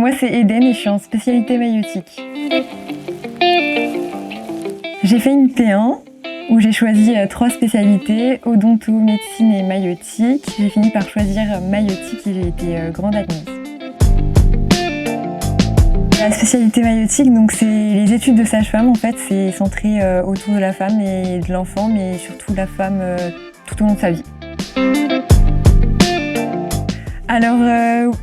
Moi, c'est Eden et je suis en spécialité maïeutique. J'ai fait une T1 où j'ai choisi 3 spécialités, odonto, médecine et maïeutique. J'ai fini par choisir maïeutique et j'ai été grande admise. La spécialité maïeutique, donc c'est les études de sage-femme. En fait, c'est centré autour de la femme et de l'enfant, mais surtout la femme tout au long de sa vie. Alors,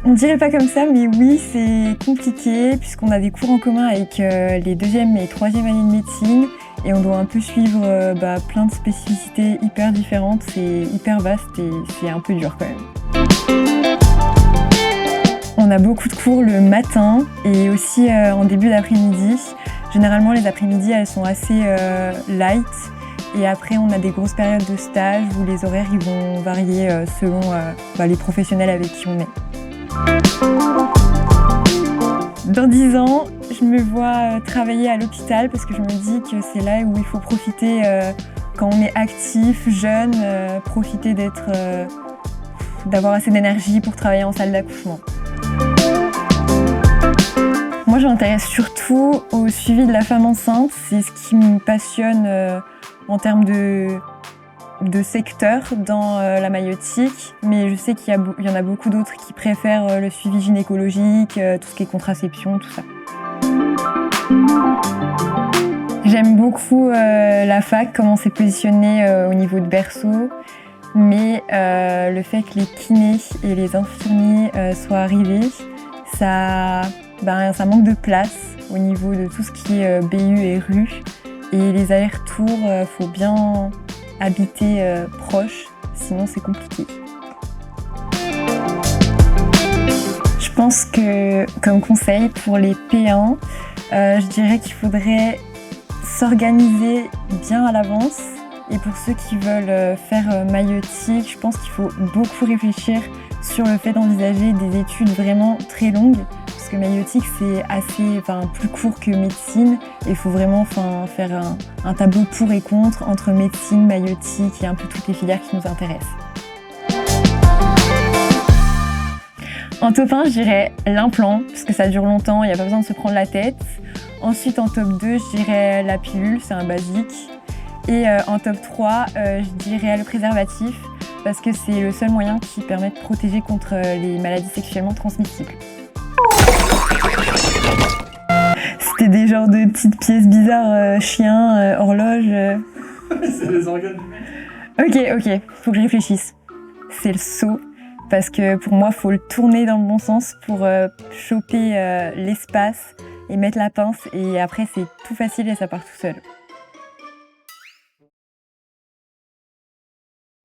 on dirait pas comme ça, mais oui, c'est compliqué puisqu'on a des cours en commun avec les 2e et 3e années de médecine et on doit un peu suivre plein de spécificités hyper différentes. C'est hyper vaste et c'est un peu dur quand même. On a beaucoup de cours le matin et aussi en début d'après-midi. Généralement, les après-midi, elles sont assez light. Et après, on a des grosses périodes de stage où les horaires ils vont varier selon les professionnels avec qui on est. Dans 10 ans, je me vois travailler à l'hôpital parce que je me dis que c'est là où il faut profiter quand on est actif, jeune, profiter d'avoir assez d'énergie pour travailler en salle d'accouchement. Moi, je m'intéresse surtout au suivi de la femme enceinte. C'est ce qui me passionne en termes de secteur dans la maïeutique, mais je sais qu'il y en a beaucoup d'autres qui préfèrent le suivi gynécologique, tout ce qui est contraception, tout ça. J'aime beaucoup la fac, comment c'est positionné au niveau de berceau, mais le fait que les kinés et les infirmiers soient arrivés, ça manque de place au niveau de tout ce qui est BU et rue. Et les allers-retours, faut bien habiter proche, sinon c'est compliqué. Je pense que, comme conseil pour les P1, je dirais qu'il faudrait s'organiser bien à l'avance. Et pour ceux qui veulent faire maïeutique, je pense qu'il faut beaucoup réfléchir sur le fait d'envisager des études vraiment très longues. Parce que maïeutique, c'est assez plus court que médecine. Et il faut vraiment faire un tableau pour et contre entre médecine, maïeutique et un peu toutes les filières qui nous intéressent. En top 1, je dirais l'implant, parce que ça dure longtemps, il n'y a pas besoin de se prendre la tête. Ensuite, en top 2, je dirais la pilule, c'est un basique. Et en top 3, je dirais le préservatif, parce que c'est le seul moyen qui permet de protéger contre les maladies sexuellement transmissibles. C'était des genres de petites pièces bizarres, chien, horloge. C'est les organes du mec. Ok, faut que je réfléchisse. C'est le seau, parce que pour moi, faut le tourner dans le bon sens pour choper l'espace et mettre la pince. Et après, c'est tout facile et ça part tout seul.